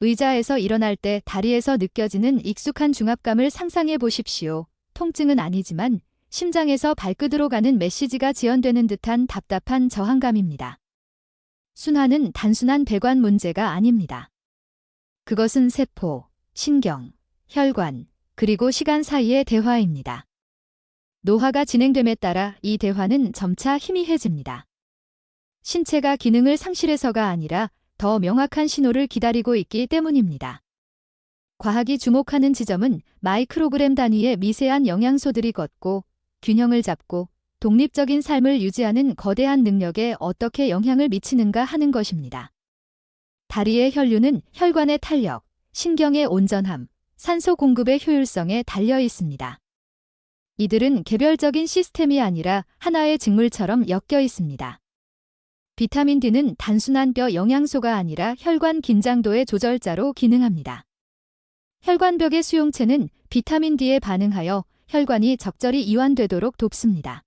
의자에서 일어날 때 다리에서 느껴지는 익숙한 중압감을 상상해 보십시오. 통증은 아니지만 심장에서 발끝으로 가는 메시지가 지연되는 듯한 답답한 저항감입니다. 순환은 단순한 배관 문제가 아닙니다. 그것은 세포, 신경, 혈관, 그리고 시간 사이의 대화입니다. 노화가 진행됨에 따라 이 대화는 점차 희미해집니다. 신체가 기능을 상실해서가 아니라 더 명확한 신호를 기다리고 있기 때문입니다. 과학이 주목하는 지점은 마이크로그램 단위의 미세한 영양소들이 걷고 균형을 잡고 독립적인 삶을 유지하는 거대한 능력에 어떻게 영향을 미치는가 하는 것입니다. 다리의 혈류는 혈관의 탄력, 신경의 온전함, 산소 공급의 효율성에 달려 있습니다. 이들은 개별적인 시스템이 아니라 하나의 직물처럼 엮여 있습니다. 비타민 D는 단순한 뼈 영양소가 아니라 혈관 긴장도의 조절자로 기능합니다. 혈관벽의 수용체는 비타민 D에 반응하여 혈관이 적절히 이완되도록 돕습니다.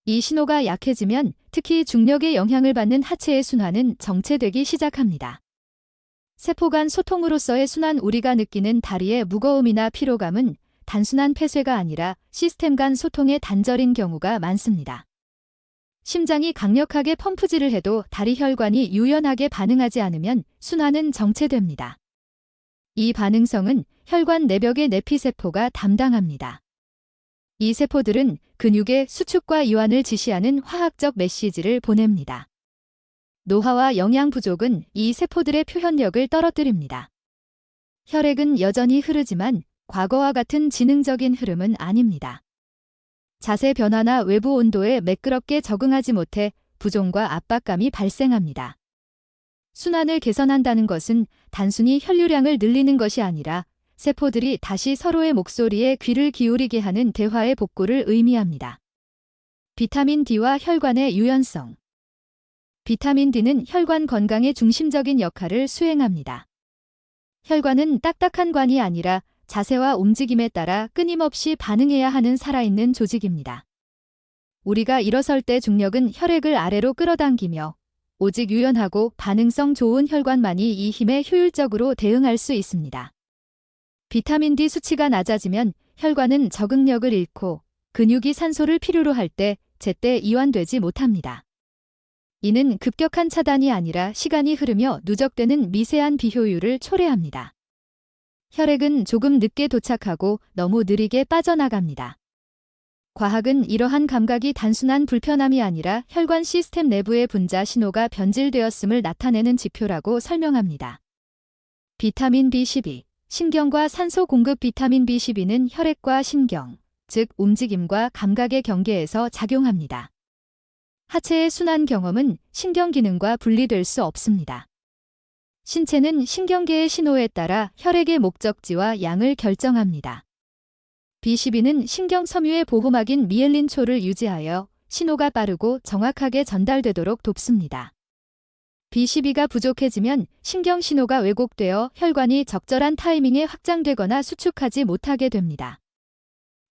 이 신호가 약해지면 특히 중력의 영향을 받는 하체의 순환은 정체되기 시작합니다. 세포 간 소통으로서의 순환 우리가 느끼는 다리의 무거움이나 피로감은 단순한 폐쇄가 아니라 시스템 간 소통의 단절인 경우가 많습니다. 심장이 강력하게 펌프질을 해도 다리 혈관이 유연하게 반응하지 않으면 순환은 정체됩니다. 이 반응성은 혈관 내벽의 내피세포가 담당합니다. 이 세포들은 근육의 수축과 이완을 지시하는 화학적 메시지를 보냅니다. 노화와 영양 부족은 이 세포들의 표현력을 떨어뜨립니다. 혈액은 여전히 흐르지만 과거와 같은 지능적인 흐름은 아닙니다. 자세 변화나 외부 온도에 매끄럽게 적응하지 못해 부종과 압박감이 발생합니다. 순환을 개선한다는 것은 단순히 혈류량을 늘리는 것이 아니라 세포들이 다시 서로의 목소리에 귀를 기울이게 하는 대화의 복구를 의미합니다. 비타민 D와 혈관의 유연성. 비타민 D는 혈관 건강의 중심적인 역할을 수행합니다. 혈관은 딱딱한 관이 아니라 자세와 움직임에 따라 끊임없이 반응해야 하는 살아있는 조직입니다. 우리가 일어설 때 중력은 혈액을 아래로 끌어당기며 오직 유연하고 반응성 좋은 혈관만이 이 힘에 효율적으로 대응할 수 있습니다. 비타민 D 수치가 낮아지면 혈관은 적응력을 잃고 근육이 산소를 필요로 할 때 제때 이완되지 못합니다. 이는 급격한 차단이 아니라 시간이 흐르며 누적되는 미세한 비효율을 초래합니다. 혈액은 조금 늦게 도착하고 너무 느리게 빠져나갑니다. 과학은 이러한 감각이 단순한 불편함이 아니라 혈관 시스템 내부의 분자 신호가 변질되었음을 나타내는 지표라고 설명합니다. 비타민 B12. 신경과 산소 공급. 비타민 B12는 혈액과 신경, 즉 움직임과 감각의 경계에서 작용합니다. 하체의 순환 경험은 신경 기능과 분리될 수 없습니다. 신체는 신경계의 신호에 따라 혈액의 목적지와 양을 결정합니다. B12는 신경 섬유의 보호막인 미엘린초를 유지하여 신호가 빠르고 정확하게 전달되도록 돕습니다. B12가 부족해지면 신경 신호가 왜곡되어 혈관이 적절한 타이밍에 확장되거나 수축하지 못하게 됩니다.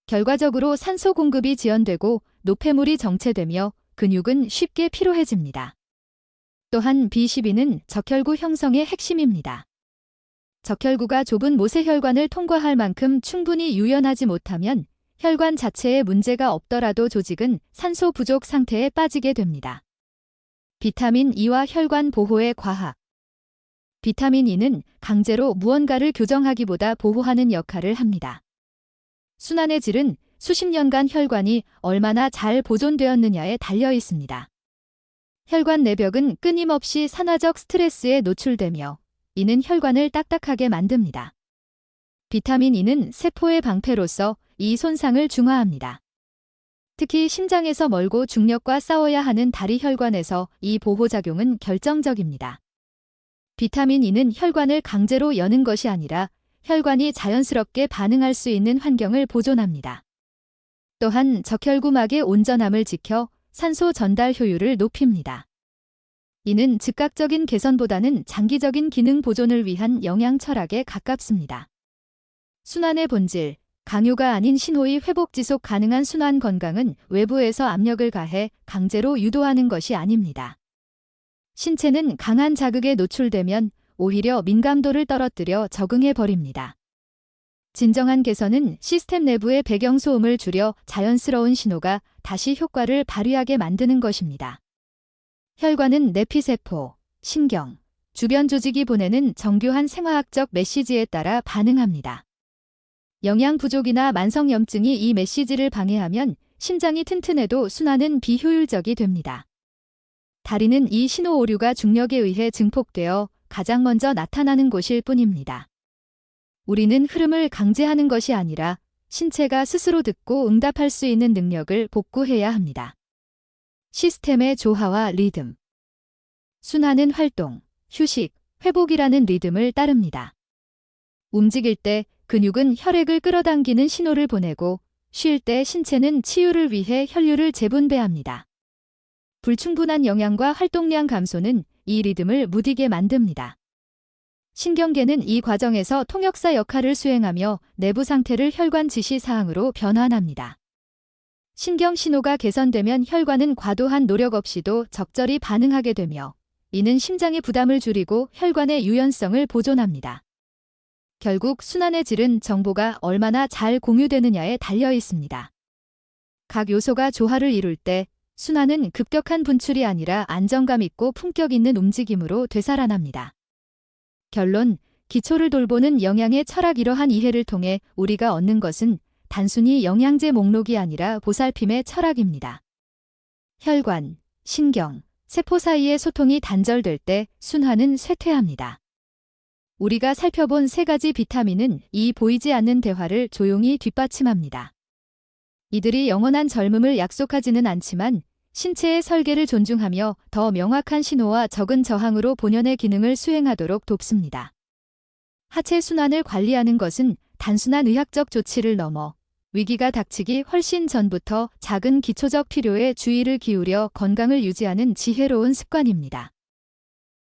결과적으로 산소 공급이 지연되고 노폐물이 정체되며 근육은 쉽게 피로해집니다. 또한 B12는 적혈구 형성의 핵심입니다. 적혈구가 좁은 모세혈관을 통과할 만큼 충분히 유연하지 못하면 혈관 자체에 문제가 없더라도 조직은 산소 부족 상태에 빠지게 됩니다. 비타민 E와 혈관 보호의 과학. 비타민 E는 강제로 무언가를 교정하기보다 보호하는 역할을 합니다. 순환의 질은 수십 년간 혈관이 얼마나 잘 보존되었느냐에 달려 있습니다. 혈관 내벽은 끊임없이 산화적 스트레스에 노출되며 이는 혈관을 딱딱하게 만듭니다. 비타민 E는 세포의 방패로서 이 손상을 중화합니다. 특히 심장에서 멀고 중력과 싸워야 하는 다리 혈관에서 이 보호작용은 결정적입니다. 비타민 E는 혈관을 강제로 여는 것이 아니라 혈관이 자연스럽게 반응할 수 있는 환경을 보존합니다. 또한 적혈구막의 온전함을 지켜 산소 전달 효율을 높입니다. 이는 즉각적인 개선보다는 장기적인 기능 보존을 위한 영양 철학에 가깝습니다. 순환의 본질, 강요가 아닌 신호의 회복 지속 가능한 순환 건강은 외부에서 압력을 가해 강제로 유도하는 것이 아닙니다. 신체는 강한 자극에 노출되면 오히려 민감도를 떨어뜨려 적응해 버립니다. 진정한 개선은 시스템 내부의 배경소음을 줄여 자연스러운 신호가 다시 효과를 발휘하게 만드는 것입니다. 혈관은 내피세포, 신경, 주변 조직이 보내는 정교한 생화학적 메시지에 따라 반응합니다. 영양 부족이나 만성염증이 이 메시지를 방해하면 심장이 튼튼해도 순환은 비효율적이 됩니다. 다리는 이 신호 오류가 중력에 의해 증폭되어 가장 먼저 나타나는 곳일 뿐입니다. 우리는 흐름을 강제하는 것이 아니라 신체가 스스로 듣고 응답할 수 있는 능력을 복구해야 합니다. 시스템의 조화와 리듬. 순환은 활동, 휴식, 회복이라는 리듬을 따릅니다. 움직일 때 근육은 혈액을 끌어당기는 신호를 보내고 쉴 때 신체는 치유를 위해 혈류를 재분배합니다. 불충분한 영양과 활동량 감소는 이 리듬을 무디게 만듭니다. 신경계는 이 과정에서 통역사 역할을 수행하며 내부 상태를 혈관 지시 사항으로 변환합니다. 신경 신호가 개선되면 혈관은 과도한 노력 없이도 적절히 반응하게 되며 이는 심장의 부담을 줄이고 혈관의 유연성을 보존합니다. 결국 순환의 질은 정보가 얼마나 잘 공유되느냐에 달려 있습니다. 각 요소가 조화를 이룰 때 순환은 급격한 분출이 아니라 안정감 있고 품격 있는 움직임으로 되살아납니다. 결론, 기초를 돌보는 영양의 철학. 이러한 이해를 통해 우리가 얻는 것은 단순히 영양제 목록이 아니라 보살핌의 철학입니다. 혈관, 신경, 세포 사이의 소통이 단절될 때 순환은 쇠퇴합니다. 우리가 살펴본 세 가지 비타민은 이 보이지 않는 대화를 조용히 뒷받침합니다. 이들이 영원한 젊음을 약속하지는 않지만 신체의 설계를 존중하며 더 명확한 신호와 적은 저항으로 본연의 기능을 수행하도록 돕습니다. 하체 순환을 관리하는 것은 단순한 의학적 조치를 넘어 위기가 닥치기 훨씬 전부터 작은 기초적 필요에 주의를 기울여 건강을 유지하는 지혜로운 습관입니다.